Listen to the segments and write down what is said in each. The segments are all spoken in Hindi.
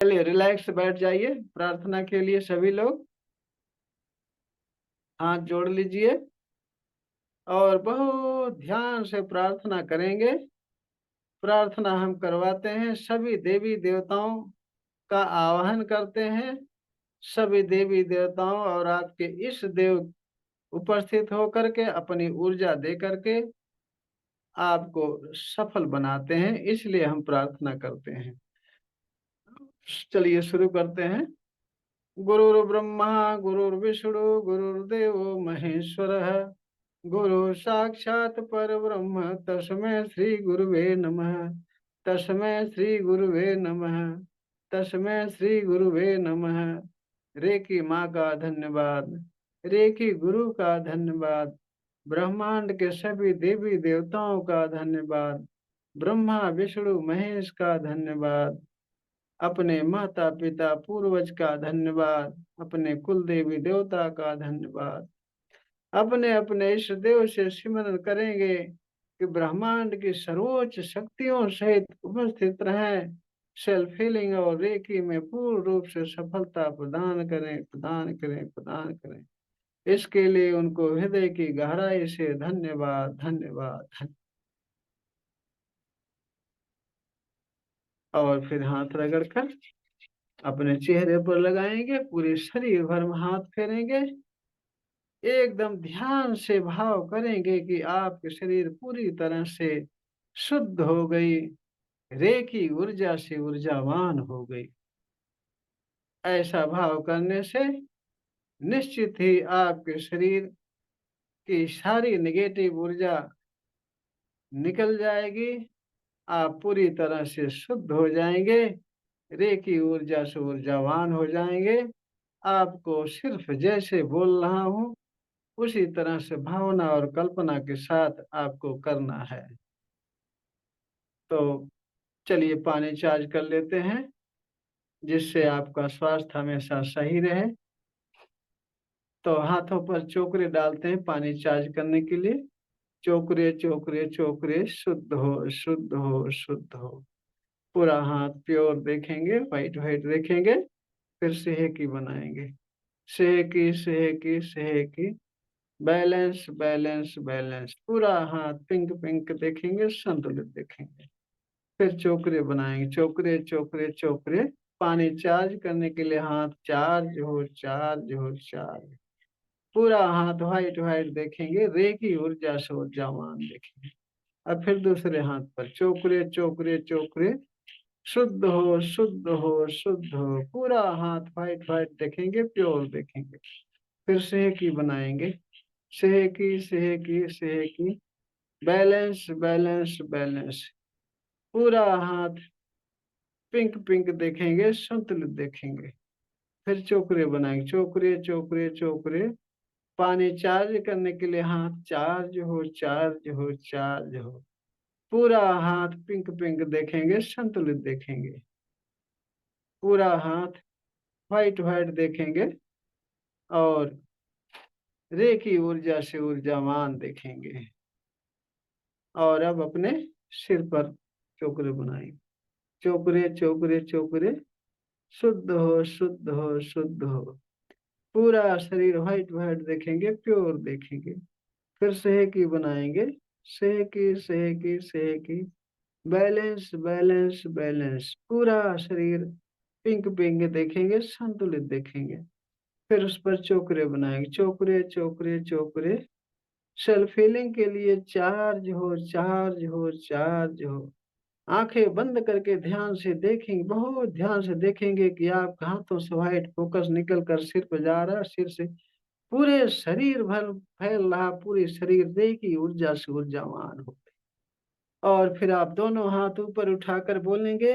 चलिए रिलैक्स बैठ जाइए। प्रार्थना के लिए सभी लोग हाथ जोड़ लीजिए और बहुत ध्यान से प्रार्थना करेंगे। प्रार्थना हम करवाते हैं, सभी देवी देवताओं का आवाहन करते हैं। सभी देवी देवताओं और आपके इष्ट देव उपस्थित होकर के अपनी ऊर्जा दे करके आपको सफल बनाते हैं, इसलिए हम प्रार्थना करते हैं। चलिए शुरू करते हैं। गुरुर्ब्रह्मा गुरुर्विष्णु गुरुर्देवो महेश्वरः गुरु साक्षात् परब्रह्म तस्मै श्री गुरुवे नमः। तस्मै श्री गुरुवे नमः। तस्मै श्री गुरुवे नमः। रेकी माँ का धन्यवाद, रेकी गुरु का धन्यवाद, ब्रह्मांड के सभी देवी देवताओं का धन्यवाद, ब्रह्मा विष्णु महेश का धन्यवाद, अपने माता पिता पूर्वज का धन्यवाद, अपने कुल देवी देवता का धन्यवाद। अपने अपने इष्ट देव से सिमरन करेंगे कि ब्रह्मांड की सर्वोच्च शक्तियों सहित उपस्थित रहें। सेल्फ हीलिंग और रेकी में पूर्ण रूप से सफलता प्रदान करें, प्रदान करें, प्रदान करें। इसके लिए उनको हृदय की गहराई से धन्यवाद, धन्यवाद, धन्यवाद। और फिर हाथ रगड़कर अपने चेहरे पर लगाएंगे, पूरे शरीर भर में हाथ फेरेंगे। एकदम ध्यान से भाव करेंगे कि आपके शरीर पूरी तरह से शुद्ध हो गई, रेकी ऊर्जा से ऊर्जावान हो गई। ऐसा भाव करने से निश्चित ही आपके शरीर की सारी नेगेटिव ऊर्जा निकल जाएगी। आप पूरी तरह से शुद्ध हो जाएंगे, रेकी ऊर्जा से ऊर्जावान हो जाएंगे। आपको सिर्फ जैसे बोल रहा हूं उसी तरह से भावना और कल्पना के साथ आपको करना है। तो चलिए पानी चार्ज कर लेते हैं, जिससे आपका स्वास्थ्य हमेशा सही रहे। तो हाथों पर चोकरे डालते हैं पानी चार्ज करने के लिए। चोकरे चोकरे चोकरे, शुद्ध हो, शुद्ध हो, शुद्ध हो। पूरा हाथ प्योर देखेंगे, व्हाइट व्हाइट देखेंगे। फिर सेहकी बनाएंगे, सेहकी सेहकी सेहकी। Balance balance balance. पूरा हाथ पिंक पिंक देखेंगे, संतुलित देखेंगे। फिर चोकरे बनाएंगे, चोकरे चोकरे चोकरे। पानी चार्ज करने के लिए हाथ चार्ज हो, चार्ज हो, चार्ज। पूरा हाथ व्हाइट व्हाइट देखेंगे, रेकी ऊर्जा से ऊर्जावान देखेंगे। अब फिर दूसरे हाथ पर चोकरे चोकरे चोकरे, शुद्ध हो, शुद्ध हो, शुद्ध हो। पूरा हाथ व्हाइट व्हाइट देखेंगे, प्योर देखेंगे। फिर सेहकी बनाएंगे, सेहकी सेहकी सेहकी। Balance balance balance. पूरा हाथ पिंक पिंक देखेंगे, संतुलित देखेंगे। फिर चोकरे बनाएंगे, चोकरे चोकरे चोकरे। पानी चार्ज करने के लिए हाथ चार्ज हो, चार्ज हो, चार्ज हो। पूरा हाथ पिंक पिंक देखेंगे, संतुलित देखेंगे। पूरा हाथ व्हाइट व्हाइट देखेंगे और रेखी ऊर्जा से ऊर्जावान देखेंगे। और अब अपने सिर पर चोकरे बनाएंगे, चोकरे चोकरे चोकरे। शुद्ध हो, शुद्ध हो, शुद्ध हो। पूरा शरीर व्हाइट व्हाइट देखेंगे, प्योर देखेंगे। फिर सेहकी बनाएंगे, सेहकी सेहकी सेहकी। Balance balance balance. पूरा शरीर पिंक पिंक देखेंगे, संतुलित देखेंगे। फिर उस पर चोकरे बनाएंगे, चोकरे चोकरे चोकरे। सेल्फ हीलिंग के लिए चार्ज हो, चार्ज हो, चार्ज हो। आंखें बंद करके ध्यान से देखेंगे, बहुत ध्यान से देखेंगे कि आपके हाथों से व्हाइट फोकस निकल कर सिर पर जा रहा है। सिर से पूरे शरीर भर फैल रहा, पूरे शरीर रेखी ऊर्जा से ऊर्जावान हो। और फिर आप दोनों हाथ ऊपर उठाकर बोलेंगे,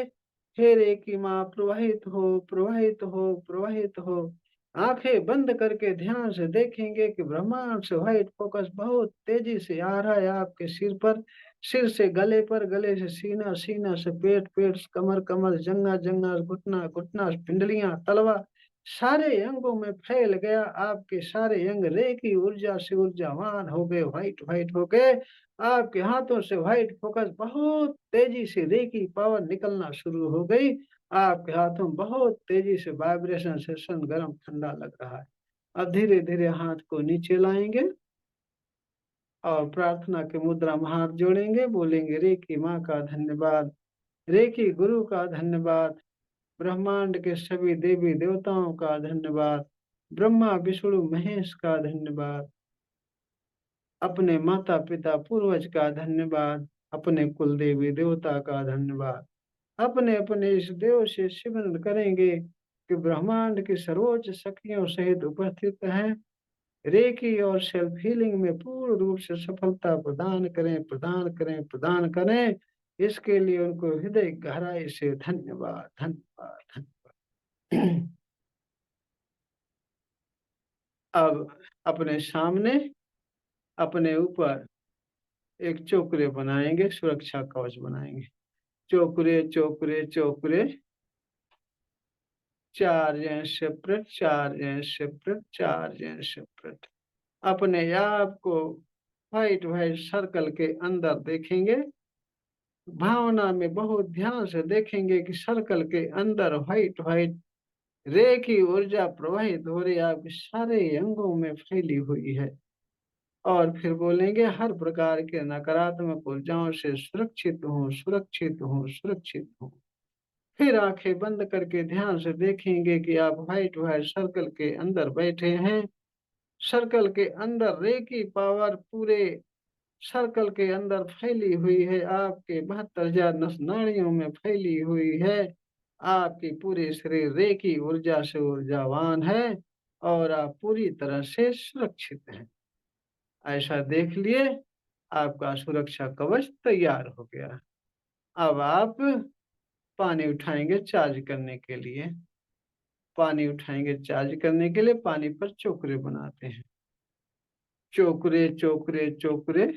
हे रेकी माँ प्रवाहित हो, प्रवाहित हो, प्रवाहित हो। आंखें बंद करके ध्यान से देखेंगे कि ब्रह्मांड से व्हाइट फोकस बहुत तेजी से आ रहा है आपके सिर पर। सिर से गले पर, गले से सीना, सीना से पेट, पेट से कमर, कमर जंघा, जंघा घुटना, घुटना पिंडलियां, तलवा, सारे अंगों में फैल गया। आपके सारे अंग रेखी ऊर्जा से ऊर्जावान हो गए, व्हाइट व्हाइट हो गए। आपके हाथों से व्हाइट फोकस बहुत तेजी से रेखी पावर निकलना शुरू हो गई। आपके हाथों में बहुत तेजी से वाइब्रेशन सेशन गर्म ठंडा लग रहा है। अब धीरे धीरे हाथ को नीचे लाएंगे और प्रार्थना की मुद्रा में हाथ जोड़ेंगे, बोलेंगे रेकी माँ का धन्यवाद, रेकी गुरु का धन्यवाद, ब्रह्मांड के सभी देवी देवताओं का धन्यवाद, ब्रह्मा विष्णु महेश का धन्यवाद, अपने माता पिता पूर्वज का धन्यवाद, अपने कुल देवी देवता का धन्यवाद। अपने अपने इस देव से सिमरन करेंगे कि ब्रह्मांड की सर्वोच्च शक्तियों सहित उपस्थित हैं। रेकी और सेल्फ हीलिंग में पूर्ण रूप से सफलता प्रदान करें, प्रदान करें, प्रदान करें। इसके लिए उनको हृदय गहराई से धन्यवाद, धन्यवाद, धन्यवाद। अब अपने सामने, अपने ऊपर एक चोकरे बनाएंगे, सुरक्षा कवच बनाएंगे। चोकरे चोकरे चोकरे, 4 सेपरेट, 4 सेपरेट, 4 सेपरेट। अपने आप को व्हाइट व्हाइट सर्कल के अंदर देखेंगे। भावना में बहुत ध्यान से देखेंगे कि सर्कल के अंदर व्हाइट व्हाइट रे की ऊर्जा प्रवाहित हो रही, आपके सारे अंगों में फैली हुई है। और फिर बोलेंगे हर प्रकार के नकारात्मक ऊर्जाओं से सुरक्षित हूँ, सुरक्षित हूँ, सुरक्षित हूँ। फिर आंखें बंद करके ध्यान से देखेंगे कि आप व्हाइट व्हाइट सर्कल के अंदर बैठे हैं। सर्कल के अंदर रे की पावर पूरे सर्कल के अंदर फैली हुई है, आपके 72,000 नस नाड़ियों में फैली हुई है। आपकी पूरे शरीर रे की ऊर्जा से ऊर्जावान है और आप पूरी तरह से सुरक्षित हैं। ऐसा देख लिए, आपका सुरक्षा कवच तैयार हो गया। अब आप पानी उठाएंगे चार्ज करने के लिए। पानी उठाएंगे चार्ज करने के लिए, पानी पर चोकरे बनाते हैं। चोकरे चोकरे चोकरे,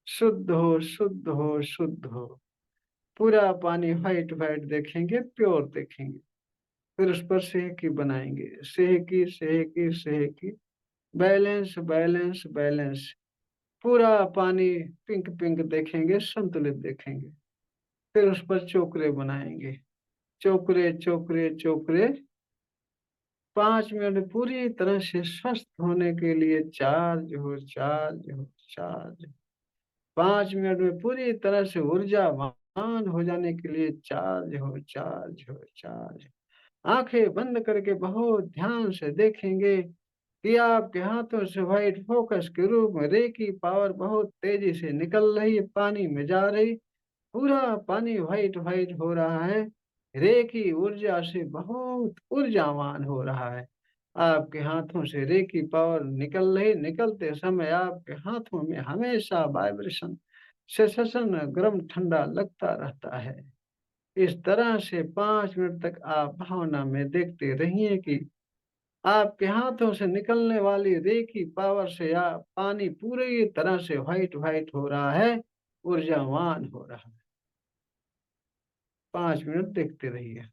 शुद्ध हो, शुद्ध हो, शुद्ध हो। पूरा पानी व्हाइट व्हाइट देखेंगे, प्योर देखेंगे। फिर उस पर सेहकी बनाएंगे, सेहकी सेहकी सेहकी, बैलेंस बैलेंस बैलेंस। पूरा पानी पिंक पिंक देखेंगे, संतुलित देखेंगे। फिर उस पर चोकरे बनाएंगे, चोकरे चोकरे चोकरे। 5 मिनट पूरी तरह से स्वस्थ होने के लिए चार्ज हो, चार्ज हो, चार्ज। 5 मिनट में पूरी तरह से ऊर्जावान हो जाने के लिए चार्ज हो, चार्ज हो, चार्ज। आंखें बंद करके बहुत ध्यान से देखेंगे कि आपके हाथों से व्हाइट फोकस के रूप में रे की पावर बहुत तेजी से निकल रही है, पानी में जा रही। पूरा पानी व्हाइट व्हाइट हो रहा है, रे की ऊर्जा से बहुत ऊर्जावान हो रहा है। आपके हाथों से रे की पावर निकल रही, निकलते समय आपके हाथों में हमेशा वाइब्रेशन सेंसेशन गर्म ठंडा लगता रहता है। इस तरह से 5 मिनट तक आप भावना में देखते रहिए कि आपके हाथों से निकलने वाली रे की पावर से आप पानी पूरी तरह से व्हाइट व्हाइट हो रहा है, ऊर्जावान हो रहा है। 5 मिनट देखते रहिए।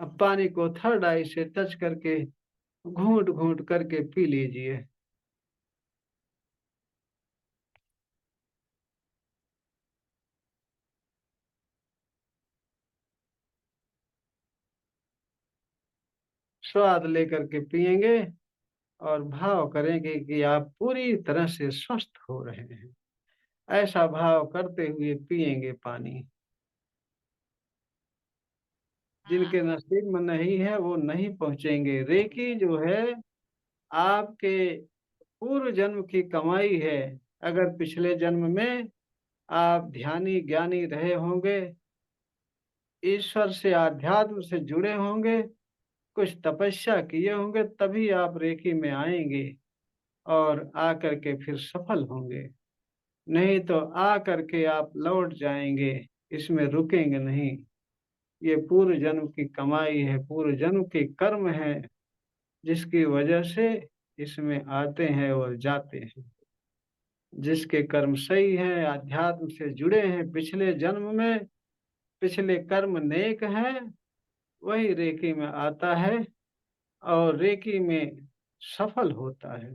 अब पानी को थर्ड आई से टच करके घूंट घूंट करके पी लीजिए। स्वाद लेकर के पिएंगे और भाव करेंगे कि आप पूरी तरह से स्वस्थ हो रहे हैं। ऐसा भाव करते हुए पिएंगे पानी। जिनके नसीब में नहीं है वो नहीं पहुंचेंगे। रेकी जो है आपके पूर्व जन्म की कमाई है। अगर पिछले जन्म में आप ध्यानी ज्ञानी रहे होंगे ईश्वर से, आध्यात्म से जुड़े होंगे, कुछ तपस्या किए होंगे, तभी आप रेकी में आएंगे और आकर के फिर सफल होंगे। नहीं तो आकर के आप लौट जाएंगे, इसमें रुकेंगे नहीं। ये पूर्व जन्म की कमाई है, पूर्व जन्म के कर्म है, जिसकी वजह से इसमें आते हैं और जाते हैं। जिसके कर्म सही हैं, अध्यात्म से जुड़े हैं, पिछले जन्म में पिछले कर्म नेक हैं, वही रेकी में आता है और रेकी में सफल होता है।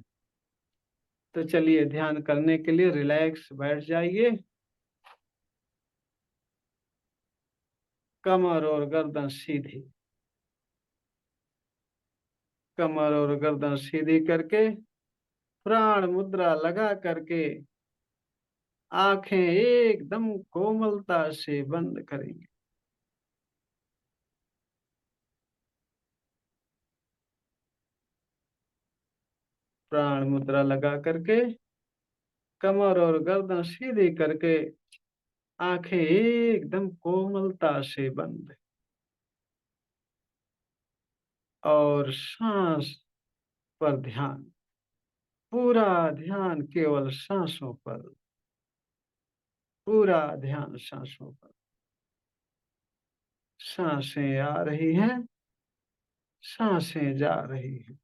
तो चलिए, ध्यान करने के लिए रिलैक्स बैठ जाइए। कमर और गर्दन सीधी, कमर और गर्दन सीधी करके प्राण मुद्रा लगा करके आंखें एकदम कोमलता से बंद करेंगे। प्राण मुद्रा लगा करके कमर और गर्दन सीधी करके आंखें एकदम कोमलता से बंद, और सांस पर ध्यान, पूरा ध्यान केवल सांसों पर, पूरा ध्यान सांसों पर। सांसें आ रही हैं, सांसें जा रही हैं।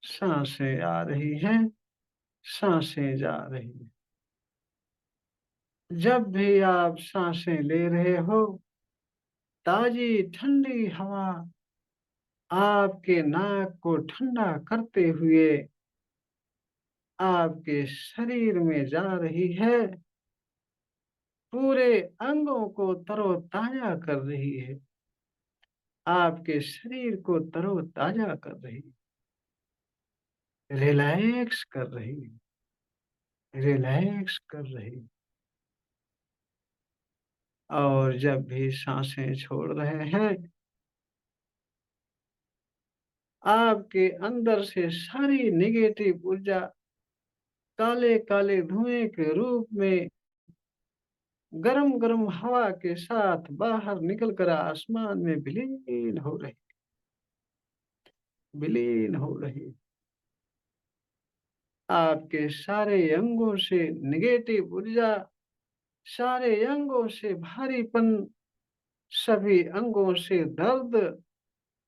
सांसें आ रही हैं, सांसें जा रही हैं। जब भी आप सांसें ले रहे हो, ताजी ठंडी हवा आपके नाक को ठंडा करते हुए आपके शरीर में जा रही है, पूरे अंगों को तरोताजा कर रही है, आपके शरीर को तरोताजा कर रही है, रिलैक्स कर रही है, रिलैक्स कर रही है। और जब भी सांसें छोड़ रहे हैं, आपके अंदर से सारी नेगेटिव ऊर्जा काले काले धुएं के रूप में गरम गरम हवा के साथ बाहर निकलकर आसमान में विलीन हो रही। आपके सारे अंगों से नेगेटिव ऊर्जा, सारे अंगों से भारीपन, सभी अंगों से दर्द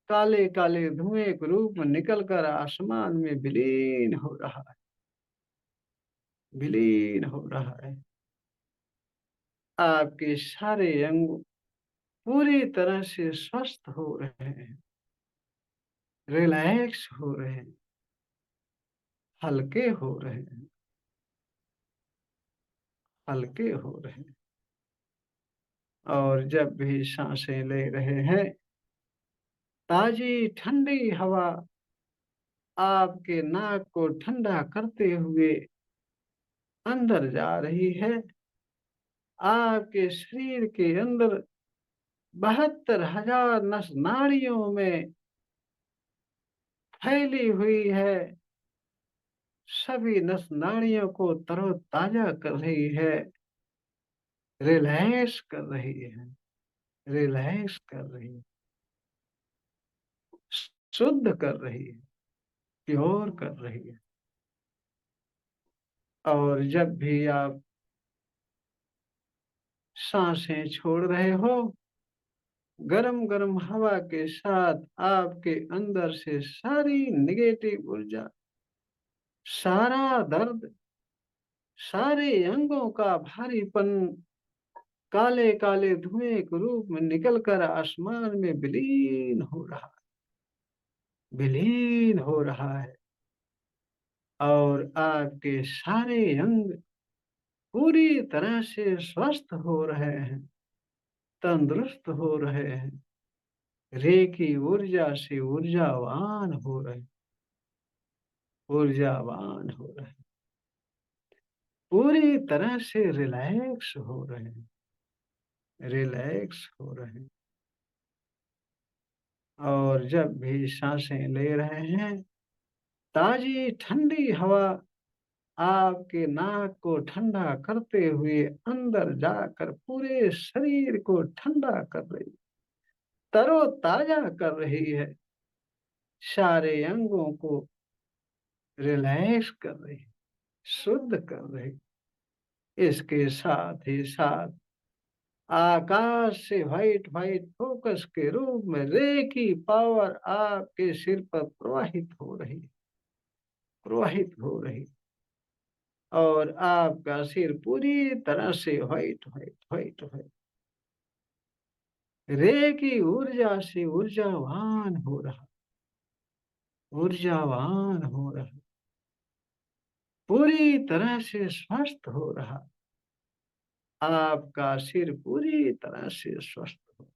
काले काले धुएं के रूप में निकलकर आसमान में विलीन हो रहा है, विलीन हो रहा है। आपके सारे अंग पूरी तरह से स्वस्थ हो रहे हैं, रिलैक्स हो रहे हैं, हल्के हो रहे हैं, हल्के हो रहे हैं। और जब भी सांसें ले रहे हैं, ताजी ठंडी हवा आपके नाक को ठंडा करते हुए अंदर जा रही है। आपके शरीर के अंदर 72,000 नस नाड़ियों में फैली हुई है, सभी नस नाड़ियों को तरोताजा कर रही है, रिलैक्स कर रही है, रिलैक्स कर रही है, शुद्ध कर रही है, प्योर कर रही है। और जब भी आप सांसें छोड़ रहे हो, गरम गरम हवा के साथ आपके अंदर से सारी नेगेटिव ऊर्जा, सारा दर्द, सारे अंगों का भारीपन काले काले धुएं के रूप में निकलकर आसमान में विलीन हो रहा है, विलीन हो रहा है। और आपके सारे अंग पूरी तरह से स्वस्थ हो रहे हैं, तंदुरुस्त हो रहे हैं, रेखी ऊर्जा से ऊर्जावान हो रहे, ऊर्जावान हो रहे, पूरी तरह से रिलैक्स हो रहे हैं, रिलैक्स हो रहे हैं। और जब भी सांसें ले रहे हैं, ताजी ठंडी हवा आपके नाक को ठंडा करते हुए अंदर जाकर पूरे शरीर को ठंडा कर रही, तरोताजा कर रही है, सारे अंगों को रिलैक्स कर रही, शुद्ध कर रही। इसके साथ ही साथ आकाश से व्हाइट व्हाइट फोकस के रूप में रे की पावर आपके सिर पर प्रवाहित हो रही, और आपका सिर पूरी तरह से व्हाइट रे की ऊर्जा से ऊर्जावान हो रहा, पूरी तरह से स्वस्थ हो रहा। आपका सिर पूरी तरह से स्वस्थ हो,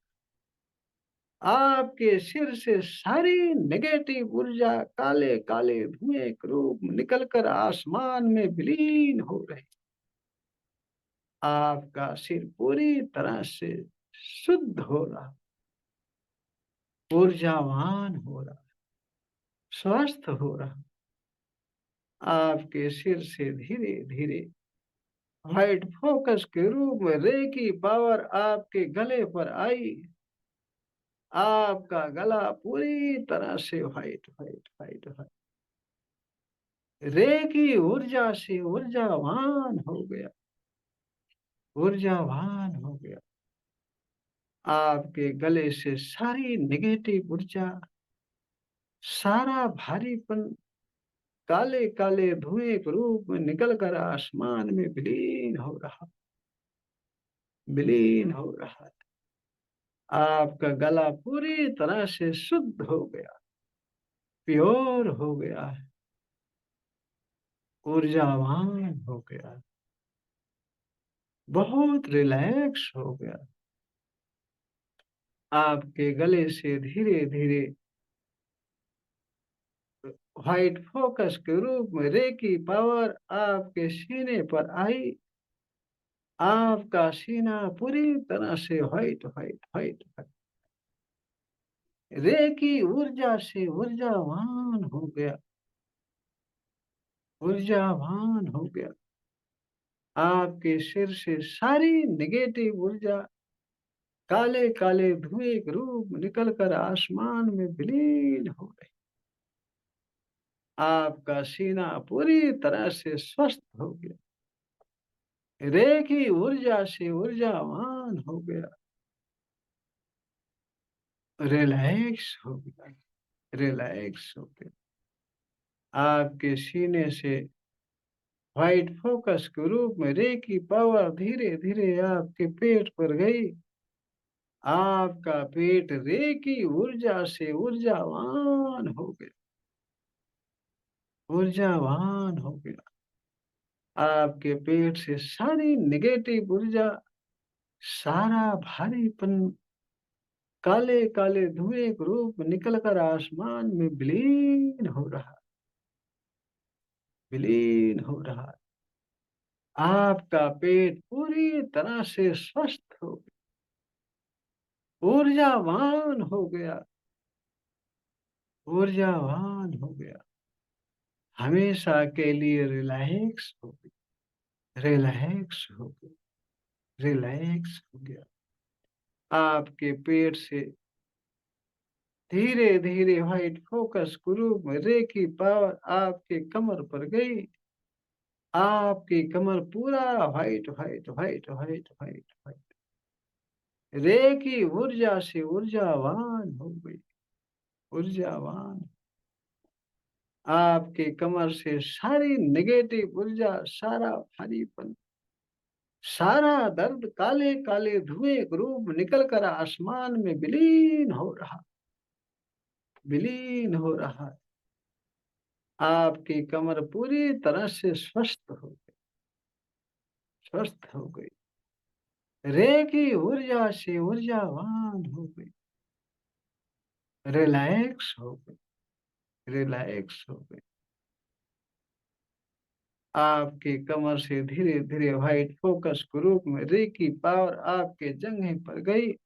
आपके सिर से सारी नेगेटिव ऊर्जा काले काले धुएं के रूप में निकलकर आसमान में विलीन हो रही। आपका सिर पूरी तरह से शुद्ध हो रहा, ऊर्जावान हो रहा, स्वस्थ हो रहा। आपके सिर से धीरे धीरे व्हाइट फोकस के रूप में रे की पावर आपके गले पर आई। आपका गला पूरी तरह से व्हाइट रे की ऊर्जा से ऊर्जावान हो गया। आपके गले से सारी नेगेटिव ऊर्जा, सारा भारीपन काले काले धुएं के रूप में निकलकर आसमान में विलीन हो रहा है। आपका गला पूरी तरह से शुद्ध हो गया, प्योर हो गया है, ऊर्जावान हो गया, बहुत रिलैक्स हो गया। आपके गले से धीरे धीरे व्हाइट फोकस के रूप में रे की पावर आपके सीने पर आई। आपका सीना पूरी तरह से व्हाइट रे की ऊर्जा से ऊर्जावान हो गया। आपके सिर से सारी नेगेटिव ऊर्जा काले काले धुएं के रूप में निकलकर आसमान में विलीन हो गई। आपका सीना पूरी तरह से स्वस्थ हो गया, रे की ऊर्जा से ऊर्जावान हो गया, रिलैक्स हो गया। आपके सीने से व्हाइट फोकस के रूप में रे की पावर धीरे धीरे आपके पेट पर गई। आपका पेट रे की ऊर्जा से ऊर्जावान हो गया। आपके पेट से सारी नेगेटिव ऊर्जा, सारा भारीपन काले काले धुएं के रूप में निकलकर आसमान में विलीन हो रहा है। आपका पेट पूरी तरह से स्वस्थ हो गया, ऊर्जावान हो गया, हमेशा के लिए रिलैक्स हो गया, रिलैक्स हो गया। आपके पेट से धीरे धीरे व्हाइट फोकस ग्रुप में रे की पावर आपके कमर पर गई। आपकी कमर पूरा व्हाइट रे की ऊर्जा से ऊर्जावान हो गई, ऊर्जावान। आपके कमर से सारी नेगेटिव ऊर्जा, सारा भारीपन, सारा दर्द काले काले धुएं के रूप निकल कर आसमान में विलीन हो रहा है। आपकी कमर पूरी तरह से स्वस्थ हो गई, रे की ऊर्जा से ऊर्जावान हो गई, रिलैक्स हो गई, रिलैक्स हो गई। आपकी कमर से धीरे धीरे व्हाइट फोकस ग्रुप में रे की पावर आपके जंघे पर गई।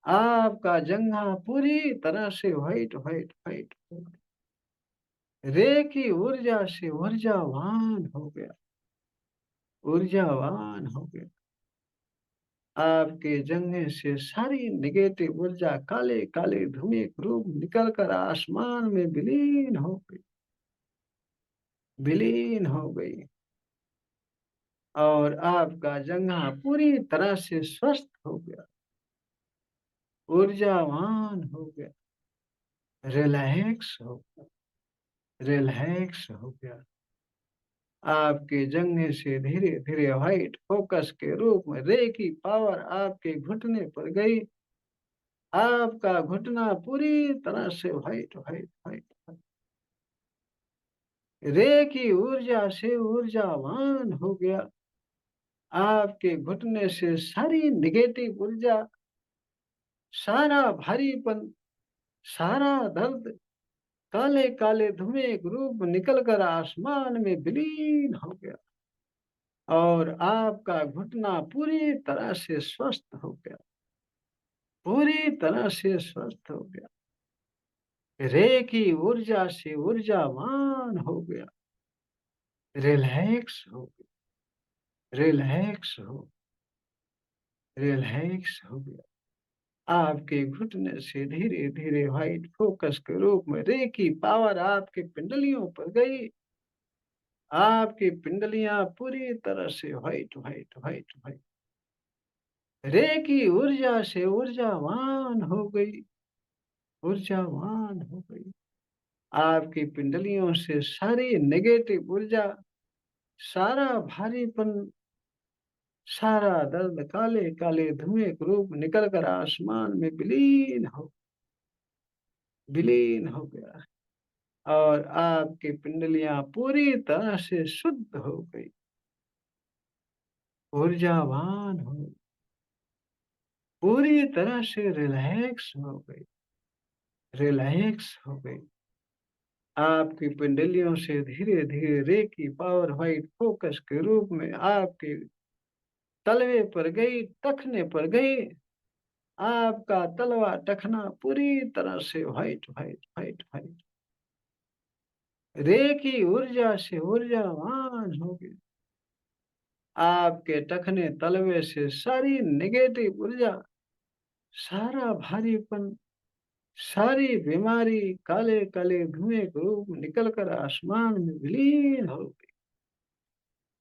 आपका जंघा पूरी तरह से व्हाइट हो गया, रे की ऊर्जा से ऊर्जावान हो गया, ऊर्जावान हो गया। आपके जंघे से सारी नेगेटिव ऊर्जा काले काले धुएं के रूप निकल कर आसमान में विलीन हो गई, विलीन हो गई। और आपका जंघा पूरी तरह से स्वस्थ हो गया, ऊर्जावान हो गया, रिलैक्स हो गया, रिलैक्स हो गया। आपके जंघे से धीरे धीरे व्हाइट फोकस के रूप में रे की पावर आपके घुटने पर गई। आपका घुटना पूरी तरह से व्हाइट व्हाइट व्हाइट, रे की ऊर्जा से ऊर्जावान हो गया। आपके घुटने से सारी नेगेटिव ऊर्जा, सारा भारीपन, सारा दर्द काले काले धुएं एक रूप निकल कर आसमान में विलीन हो गया। और आपका घुटना पूरी तरह से स्वस्थ हो गया, पूरी तरह से स्वस्थ हो गया। रे की ऊर्जा से ऊर्जावान हो गया, रिलैक्स हो गया, रिलैक्स हो, रिलैक्स हो गया। आपके घुटने से धीरे धीरे व्हाइट फोकस के रूप में रे की पावर आपके पिंडलियों पर गई। आपकी पिंडलियां पूरी तरह से व्हाइट व्हाइट व्हाइट व्हाइट, रे की ऊर्जा से ऊर्जावान हो गई, ऊर्जावान हो गई। आपकी पिंडलियों से सारी नेगेटिव ऊर्जा, सारा भारीपन, सारा दर्द काले काले धुएं के रूप निकल कर आसमान में विलीन हो गया। और आपकी पिंडलियां पूरी तरह से शुद्ध हो गई, ऊर्जावान हो, पूरी तरह से रिलैक्स हो गई, रिलैक्स हो गई। आपकी पिंडलियों से धीरे धीरे रे की पावर व्हाइट फोकस के रूप में आपके तलवे पर गई, टखने पर गई। आपका तलवा टखना पूरी तरह से व्हाइट व्हाइट व्हाइट व्हाइट, रे की ऊर्जा से ऊर्जावान हो गई। आपके टखने तलवे से सारी नेगेटिव ऊर्जा, सारा भारीपन, सारी बीमारी काले काले धुएं के रूप में निकल कर आसमान में विलीन हो गई,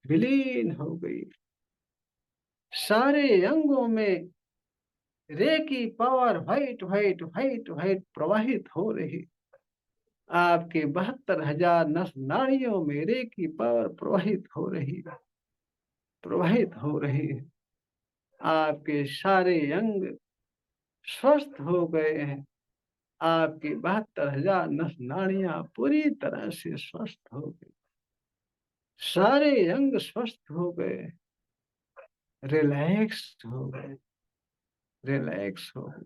विलीन हो गई। सारे अंगों में रे की power white white white white प्रवाहित हो रही। आपके 72,000 नस नाड़ियों में रे की पावर प्रवाहित हो रही है, प्रवाहित हो रही है। आपके सारे अंग स्वस्थ हो गए हैं। आपकी 72,000 नस नाड़ियां पूरी तरह से स्वस्थ हो गई, सारे अंग स्वस्थ हो गए, रिलैक्स हो गए, रिलैक्स हो गए।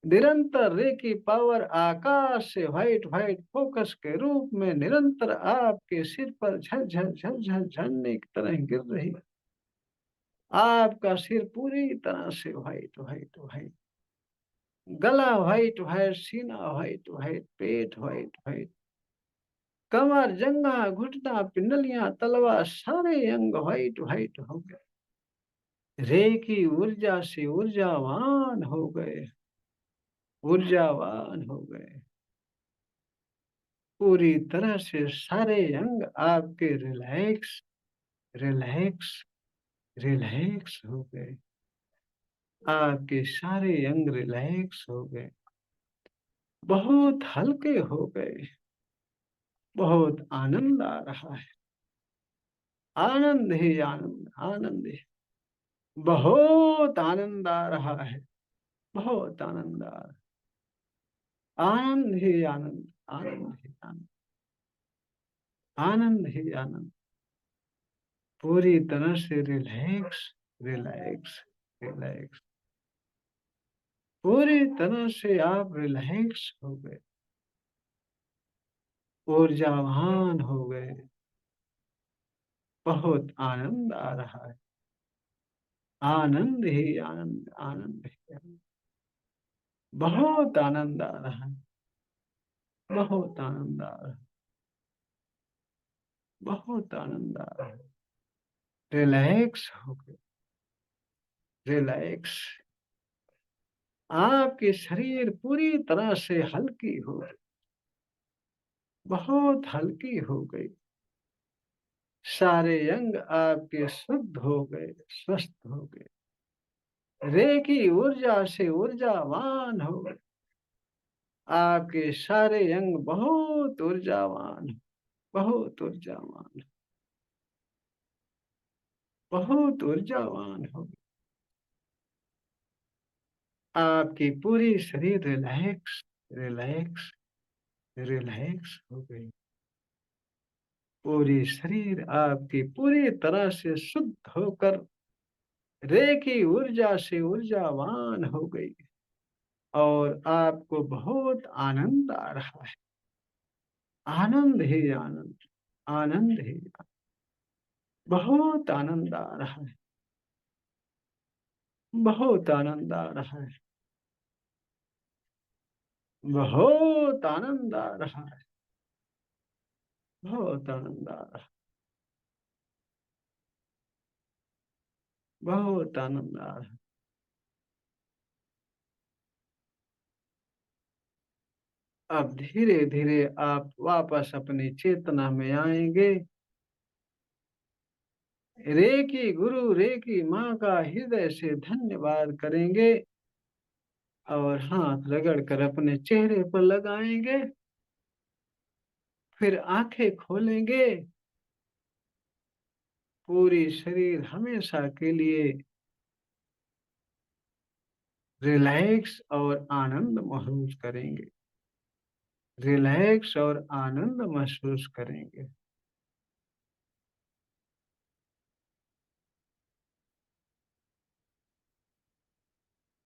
निरंतर रे की पावर आकाश से व्हाइट व्हाइट फोकस के रूप में निरंतर आपके सिर पर झरझर झरझर झरने की तरह गिर रही। आपका सिर पूरी तरह से व्हाइट व्हाइट व्हाइट, गला व्हाइट व्हाइट, सीना व्हाइट व्हाइट, पेट व्हाइट व्हाइट, कमर, जंघा, घुटना, पिंडलियां, तलवा, सारे अंग व्हाइट व्हाइट हो गए। रे की ऊर्जा से ऊर्जावान हो गए, ऊर्जावान हो गए। पूरी तरह से सारे अंग आपके रिलैक्स, रिलैक्स, रिलैक्स हो गए। आपके सारे अंग रिलैक्स हो गए, बहुत हल्के हो गए, बहुत आनंद आ रहा है। आनंद ही आनंद, आनंद ही, बहुत आनंद आ रहा है, बहुत आनंद आ रहा है। आनंद ही आनंद, आनंद ही आनंद, आनंद ही आनंद। पूरी तरह से रिलैक्स, रिलैक्स, रिलैक्स। पूरी तरह से आप रिलैक्स हो गए, ऊर्जावान हो गए, बहुत आनंद आ रहा है। आनंद ही आनंद, आनंद ही आनंद। बहुत आनंद आ रहा है, बहुत आनंद आ रहा है। बहुत आनंद आ रहा है। रिलैक्स हो गए, रिलैक्स। आपकी शरीर पूरी तरह से हल्की हो गई, बहुत हल्की हो गई। सारे अंग आपके शुद्ध हो गए, स्वस्थ हो गए। रेकी ऊर्जा से ऊर्जावान हो गए। आपके सारे अंग बहुत ऊर्जावान, बहुत ऊर्जावान, बहुत ऊर्जावान हो गए। आपकी पूरी शरीर रिलैक्स, रिलैक्स, रिलैक्स हो गई। पूरी शरीर आपकी पूरी तरह से शुद्ध होकर रेकी ऊर्जा से ऊर्जावान हो गई और आपको बहुत आनंद आ रहा है। आनंद ही आनंद, आनंद ही आनंद, बहुत आनंद आ रहा है, बहुत आनंद आ रहा है, बहुत आनंद आ रहा है, बहुत आनंद आ रहा है, बहुत आनंद आ रहा है। अब धीरे धीरे आप वापस अपनी चेतना में आएंगे। रे की गुरु, रे की माँ का हृदय से धन्यवाद करेंगे और हाथ रगड़ कर अपने चेहरे पर लगाएंगे। फिर आंखें खोलेंगे। पूरी शरीर हमेशा के लिए रिलैक्स और आनंद महसूस करेंगे, रिलैक्स और आनंद महसूस करेंगे।